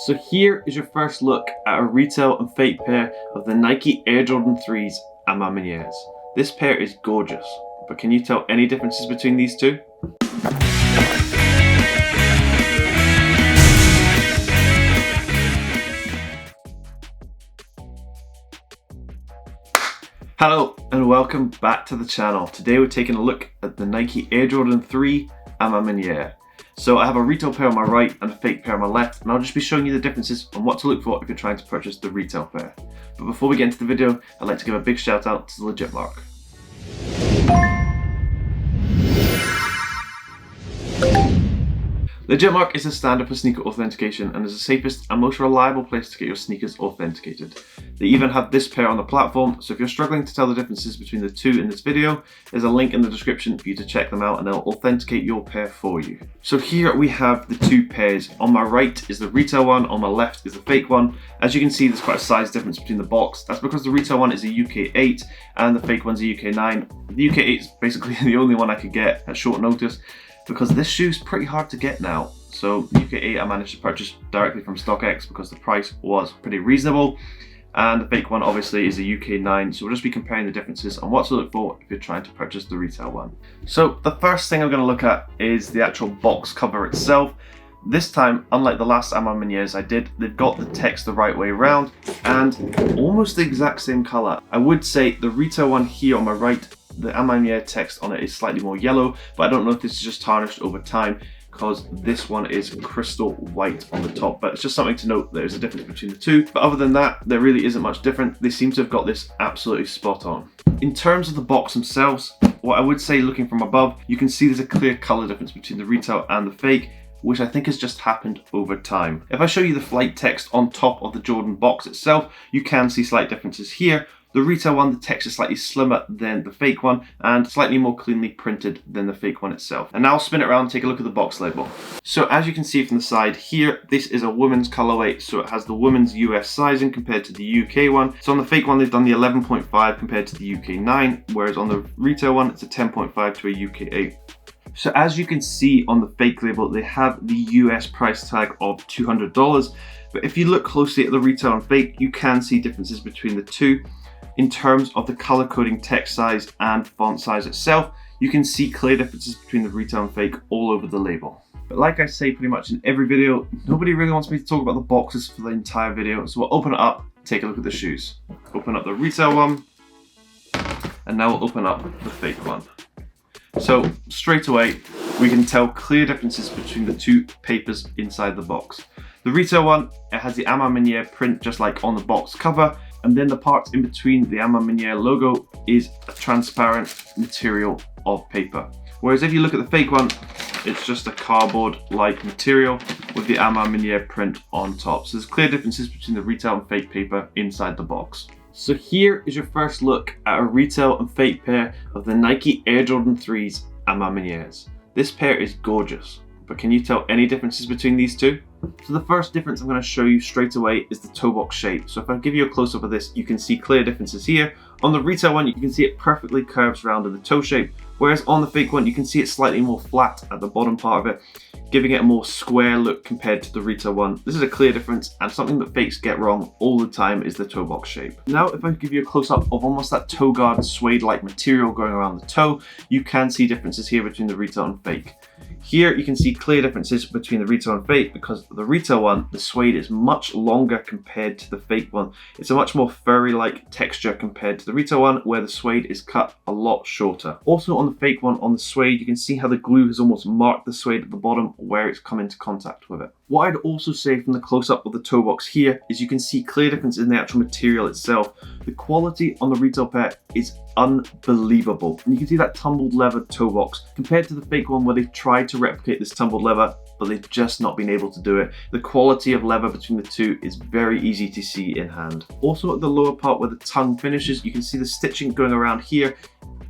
So here is your first look at a retail and fake pair of the Nike Air Jordan 3s A MA Manieres. This pair is gorgeous, but can you tell any differences between these two? Hello and welcome back to the channel. Today we're taking a look at the Nike Air Jordan 3 A MA Maniere. So I have a retail pair on my right and a fake pair on my left, and I'll just be showing you the differences on what to look for if you're trying to purchase the retail pair. But before we get into the video, I'd like to give a big shout out to the Legit Mark. Legit Mark is a standard for sneaker authentication and is the safest and most reliable place to get your sneakers authenticated. They even have this pair on the platform, so if you're struggling to tell the differences between the two in this video, there's a link in the description for you to check them out and they'll authenticate your pair for you. So here we have the two pairs. On my right is the retail one, on my left is the fake one. As you can see, there's quite a size difference between the box. That's because the retail one is a UK 8 and the fake one's a UK 9. The UK 8 is basically the only one I could get at short notice, because this shoe's pretty hard to get now. So UK 8 I managed to purchase directly from StockX because the price was pretty reasonable. And the fake one obviously is a UK 9, so we'll just be comparing the differences on what to look for if you're trying to purchase the retail one. So the first thing I'm going to look at is the actual box cover itself. This time, unlike the last A MA Manieres I did, they've got the text the right way around and almost the exact same colour. I would say the retail one here on my right, the A MA Maniere text on it is slightly more yellow, but I don't know if this is just tarnished over time because this one is crystal white on the top. But it's just something to note, there's a difference between the two. But other than that, there really isn't much different. They seem to have got this absolutely spot on. In terms of the box themselves, what I would say looking from above, you can see there's a clear colour difference between the retail and the fake, which I think has just happened over time. If I show you the flight text on top of the Jordan box itself, you can see slight differences here. The retail one, the text is slightly slimmer than the fake one and slightly more cleanly printed than the fake one itself. And now I'll spin it around and take a look at the box label. So as you can see from the side here, this is a women's colorway, so it has the women's US sizing compared to the UK one. So on the fake one, they've done the 11.5 compared to the UK 9, whereas on the retail one, it's a 10.5 to a UK 8. So as you can see on the fake label, they have the US price tag of $200. But if you look closely at the retail and fake, you can see differences between the two. In terms of the color coding text size and font size itself, you can see clear differences between the retail and fake all over the label. But like I say pretty much in every video, nobody really wants me to talk about the boxes for the entire video, so we'll open it up, take a look at the shoes. Open up the retail one, and now we'll open up the fake one. So straight away, we can tell clear differences between the two papers inside the box. The retail one, it has the A MA Maniere print just like on the box cover, and then the parts in between the A MA Maniere logo is a transparent material of paper. Whereas if you look at the fake one, it's just a cardboard-like material with the A MA Maniere print on top. So there's clear differences between the retail and fake paper inside the box. So here is your first look at a retail and fake pair of the Nike Air Jordan 3s A MA Manieres. This pair is gorgeous, but can you tell any differences between these two? So the first difference I'm going to show you straight away is the toe box shape. So if I give you a close-up of this, you can see clear differences here. On the retail one, you can see it perfectly curves around in the toe shape, whereas on the fake one, you can see it slightly more flat at the bottom part of it, giving it a more square look compared to the retail one. This is a clear difference, and something that fakes get wrong all the time is the toe box shape. Now, if I give you a close-up of almost that toe guard suede-like material going around the toe, you can see differences here between the retail and fake. Here you can see clear differences between the retail and fake because the retail one, the suede is much longer compared to the fake one. It's a much more furry-like texture compared to the retail one where the suede is cut a lot shorter. Also on the fake one, on the suede, you can see how the glue has almost marked the suede at the bottom where it's come into contact with it. What I'd also say from the close-up of the toe box here is you can see clear difference in the actual material itself. The quality on the retail pair is unbelievable. And you can see that tumbled leather toe box compared to the fake one where they've tried to replicate this tumbled leather, but they've just not been able to do it. The quality of leather between the two is very easy to see in hand. Also at the lower part where the tongue finishes, you can see the stitching going around here.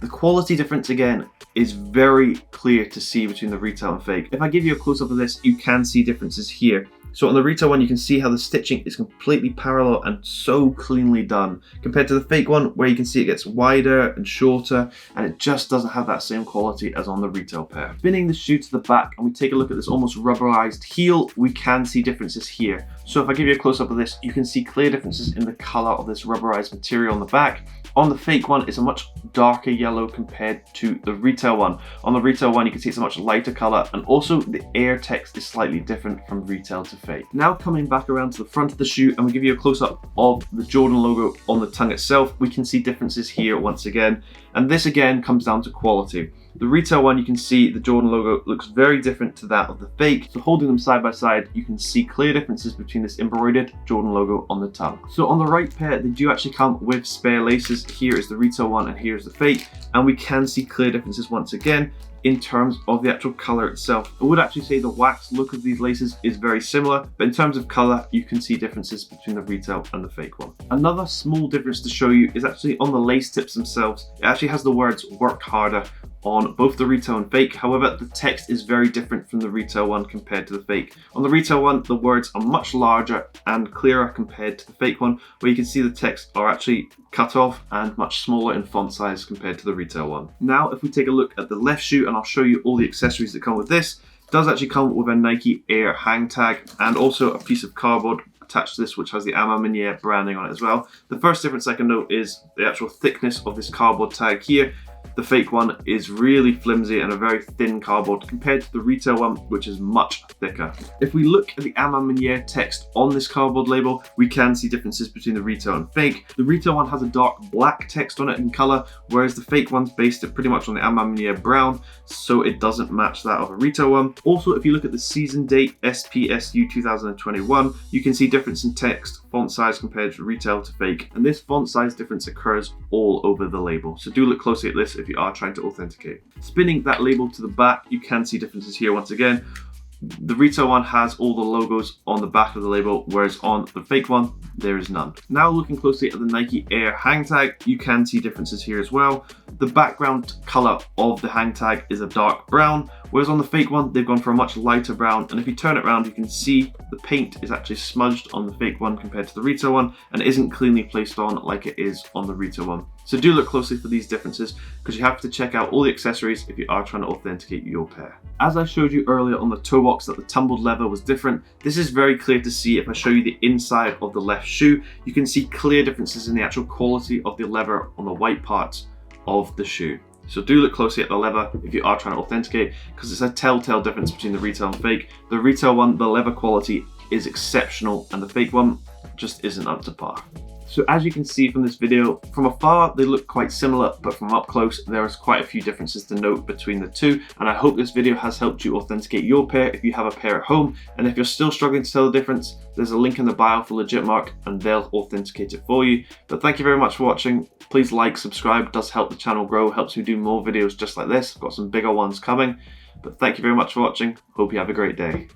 The quality difference again is very clear to see between the retail and fake. If I give you a close-up of this, you can see differences here. So on the retail one, you can see how the stitching is completely parallel and so cleanly done, compared to the fake one where you can see it gets wider and shorter, and it just doesn't have that same quality as on the retail pair. Spinning the shoe to the back and we take a look at this almost rubberized heel, we can see differences here. So if I give you a close-up of this, you can see clear differences in the color of this rubberized material on the back. On the fake one, it's a much darker yellow compared to the retail one. On the retail one, you can see it's a much lighter color, and also the air text is slightly different from retail to fake. Now coming back around to the front of the shoe, and we give you a close-up of the Jordan logo on the tongue itself, we can see differences here once again, and this again comes down to quality. The retail one, you can see the Jordan logo looks very different to that of the fake. So holding them side by side, you can see clear differences between this embroidered Jordan logo on the tongue. So on the right pair, they do actually come with spare laces. Here is the retail one and here is the fake. And we can see clear differences once again in terms of the actual color itself. I would actually say the wax look of these laces is very similar, but in terms of color, you can see differences between the retail and the fake one. Another small difference to show you is actually on the lace tips themselves. It actually has the words "work harder" on both the retail and fake. However, the text is very different from the retail one compared to the fake. On the retail one, the words are much larger and clearer compared to the fake one, where you can see the text are actually cut off and much smaller in font size compared to the retail one. Now, if we take a look at the left shoe, and I'll show you all the accessories that come with this, it does actually come with a Nike Air hang tag and also a piece of cardboard attached to this, which has the A MA MANIERE branding on it as well. The first difference I can note is the actual thickness of this cardboard tag here. The fake one is really flimsy and a very thin cardboard compared to the retail one, which is much thicker. If we look at the A MA MANIERE text on this cardboard label, we can see differences between the retail and fake. The retail one has a dark black text on it in color, whereas the fake one's based it pretty much on the A MA MANIERE brown, so it doesn't match that of a retail one. Also, if you look at the season date, SPSU 2021, you can see difference in text, font size compared to retail to fake, and this font size difference occurs all over the label, so do look closely at this if you are trying to authenticate. Spinning that label to the back, you can see differences here once again. The retail one has all the logos on the back of the label, whereas on the fake one, there is none. Now looking closely at the Nike Air hang tag, you can see differences here as well. The background color of the hang tag is a dark brown, whereas on the fake one, they've gone for a much lighter brown. And if you turn it around, you can see the paint is actually smudged on the fake one compared to the retail one and isn't cleanly placed on like it is on the retail one. So do look closely for these differences because you have to check out all the accessories if you are trying to authenticate your pair. As I showed you earlier on the toe box that the tumbled leather was different, this is very clear to see if I show you the inside of the left shoe. You can see clear differences in the actual quality of the leather on the white parts of the shoe. So do look closely at the leather if you are trying to authenticate because it's a telltale difference between the retail and fake. The retail one, the leather quality is exceptional and the fake one just isn't up to par. So as you can see from this video, from afar they look quite similar, but from up close there is quite a few differences to note between the two, and I hope this video has helped you authenticate your pair if you have a pair at home. And if you're still struggling to tell the difference, there's a link in the bio for Legitmark and they'll authenticate it for you. But thank you very much for watching. Please like, subscribe, it does help the channel grow, helps me do more videos just like this. I've got some bigger ones coming. But thank you very much for watching. Hope you have a great day.